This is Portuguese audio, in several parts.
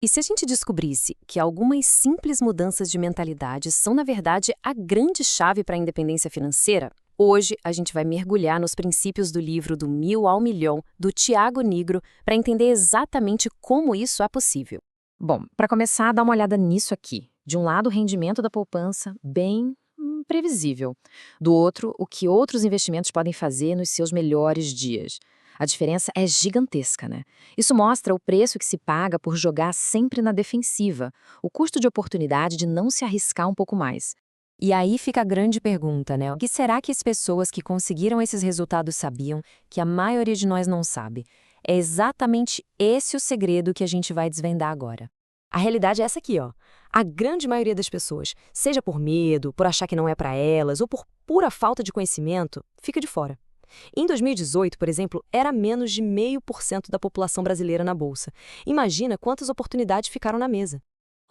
E se a gente descobrisse que algumas simples mudanças de mentalidade são, na verdade, a grande chave para a independência financeira? Hoje, a gente vai mergulhar nos princípios do livro Do Mil ao Milhão, do Tiago Nigro, para entender exatamente como isso é possível. Bom, para começar, dá uma olhada nisso aqui. De um lado, o rendimento da poupança, bem previsível. Do outro, o que outros investimentos podem fazer nos seus melhores dias. A diferença é gigantesca, né? Isso mostra o preço que se paga por jogar sempre na defensiva, o custo de oportunidade de não se arriscar um pouco mais. E aí fica a grande pergunta, né? O que será que as pessoas que conseguiram esses resultados sabiam que a maioria de nós não sabe? É exatamente esse o segredo que a gente vai desvendar agora. A realidade é essa aqui, ó. A grande maioria das pessoas, seja por medo, por achar que não é para elas ou por pura falta de conhecimento, fica de fora. Em 2018, por exemplo, era menos de 0,5% da população brasileira na bolsa. Imagina quantas oportunidades ficaram na mesa.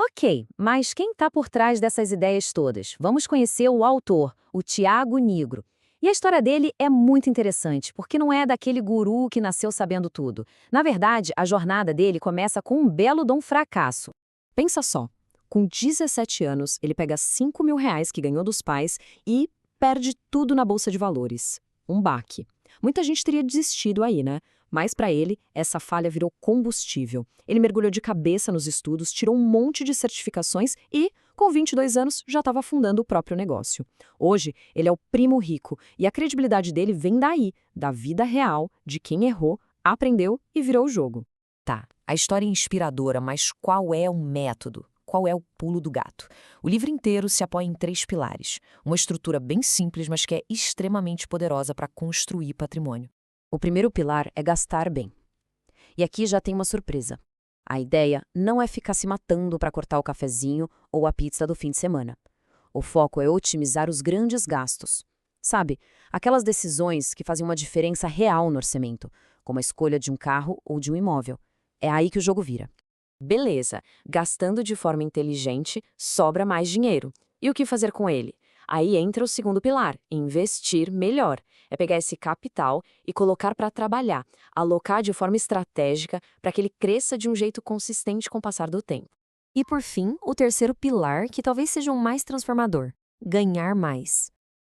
Ok, mas quem está por trás dessas ideias todas? Vamos conhecer o autor, o Tiago Nigro. E a história dele é muito interessante, porque não é daquele guru que nasceu sabendo tudo. Na verdade, a jornada dele começa com um belo de um fracasso. Pensa só, com 17 anos, ele pega R$ 5.000 que ganhou dos pais e perde tudo na bolsa de valores. Um baque. Muita gente teria desistido aí, né? Mas para ele, essa falha virou combustível. Ele mergulhou de cabeça nos estudos, tirou um monte de certificações e, com 22 anos, já estava fundando o próprio negócio. Hoje, ele é o primo rico e a credibilidade dele vem daí, da vida real, de quem errou, aprendeu e virou o jogo. Tá, a história é inspiradora, mas qual é o método? Qual é o pulo do gato? O livro inteiro se apoia em 3 pilares. Uma estrutura bem simples, mas que é extremamente poderosa para construir patrimônio. O primeiro pilar é gastar bem. E aqui já tem uma surpresa. A ideia não é ficar se matando para cortar o cafezinho ou a pizza do fim de semana. O foco é otimizar os grandes gastos. Sabe, aquelas decisões que fazem uma diferença real no orçamento, como a escolha de um carro ou de um imóvel. É aí que o jogo vira. Beleza, gastando de forma inteligente, sobra mais dinheiro. E o que fazer com ele? Aí entra o segundo pilar, investir melhor. É pegar esse capital e colocar para trabalhar, alocar de forma estratégica para que ele cresça de um jeito consistente com o passar do tempo. E por fim, o terceiro pilar, que talvez seja o mais transformador, ganhar mais.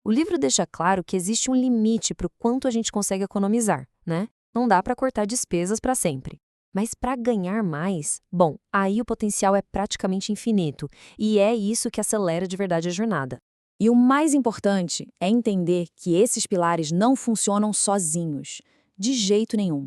O livro deixa claro que existe um limite para o quanto a gente consegue economizar, né? Não dá para cortar despesas para sempre. Mas para ganhar mais, bom, aí o potencial é praticamente infinito, e é isso que acelera de verdade a jornada. E o mais importante é entender que esses pilares não funcionam sozinhos, de jeito nenhum.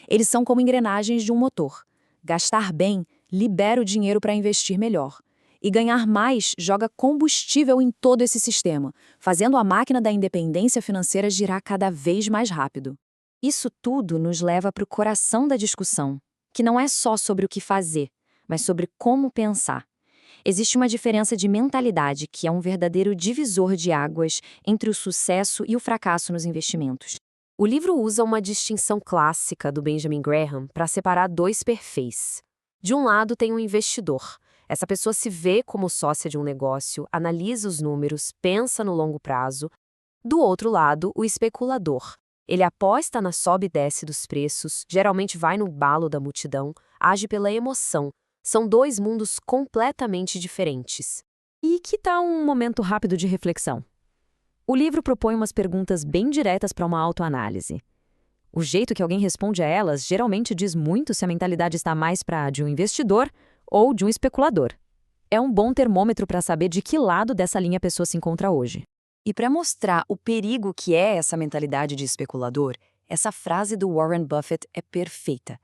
Eles são como engrenagens de um motor. Gastar bem libera o dinheiro para investir melhor. E ganhar mais joga combustível em todo esse sistema, fazendo a máquina da independência financeira girar cada vez mais rápido. Isso tudo nos leva para o coração da discussão, que não é só sobre o que fazer, mas sobre como pensar. Existe uma diferença de mentalidade que é um verdadeiro divisor de águas entre o sucesso e o fracasso nos investimentos. O livro usa uma distinção clássica do Benjamin Graham para separar 2 perfis. De um lado tem um investidor. Essa pessoa se vê como sócia de um negócio, analisa os números, pensa no longo prazo. Do outro lado, o especulador. Ele aposta na sobe e desce dos preços, geralmente vai no embalo da multidão, age pela emoção. São 2 mundos completamente diferentes. E que tal um momento rápido de reflexão? O livro propõe umas perguntas bem diretas para uma autoanálise. O jeito que alguém responde a elas geralmente diz muito se a mentalidade está mais para a de um investidor ou de um especulador. É um bom termômetro para saber de que lado dessa linha a pessoa se encontra hoje. E para mostrar o perigo que é essa mentalidade de especulador, essa frase do Warren Buffett é perfeita.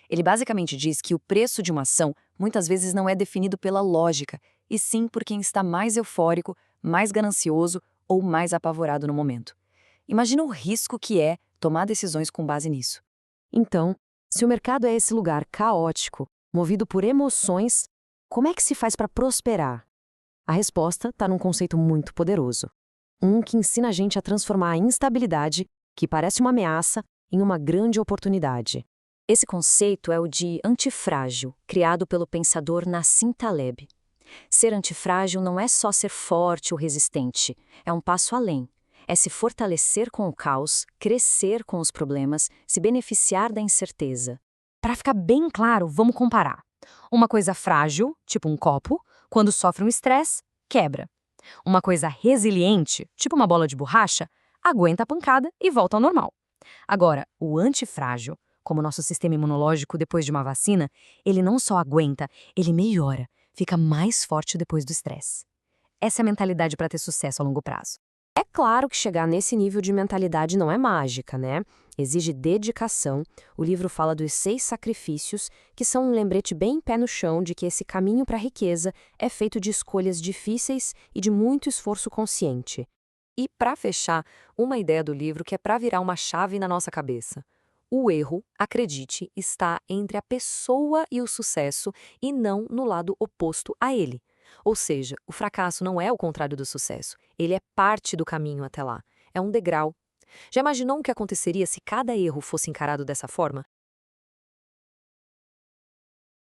Ele basicamente diz que o preço de uma ação muitas vezes não é definido pela lógica, e sim por quem está mais eufórico, mais ganancioso ou mais apavorado no momento. Imagina o risco que é tomar decisões com base nisso. Então, se o mercado é esse lugar caótico, movido por emoções, como é que se faz para prosperar? A resposta está num conceito muito poderoso. Um que ensina a gente a transformar a instabilidade, que parece uma ameaça, em uma grande oportunidade. Esse conceito é o de antifrágil, criado pelo pensador Nassim Taleb. Ser antifrágil não é só ser forte ou resistente, é um passo além. É se fortalecer com o caos, crescer com os problemas, se beneficiar da incerteza. Para ficar bem claro, vamos comparar. Uma coisa frágil, tipo um copo, quando sofre um estresse, quebra. Uma coisa resiliente, tipo uma bola de borracha, aguenta a pancada e volta ao normal. Agora, o antifrágil, como o nosso sistema imunológico depois de uma vacina, ele não só aguenta, ele melhora, fica mais forte depois do estresse. Essa é a mentalidade para ter sucesso a longo prazo. É claro que chegar nesse nível de mentalidade não é mágica, né? Exige dedicação. O livro fala dos 6 sacrifícios, que são um lembrete bem pé no chão de que esse caminho para a riqueza é feito de escolhas difíceis e de muito esforço consciente. E, para fechar, uma ideia do livro que é para virar uma chave na nossa cabeça. O erro, acredite, está entre a pessoa e o sucesso e não no lado oposto a ele. Ou seja, o fracasso não é o contrário do sucesso, ele é parte do caminho até lá. É um degrau. Já imaginou o que aconteceria se cada erro fosse encarado dessa forma?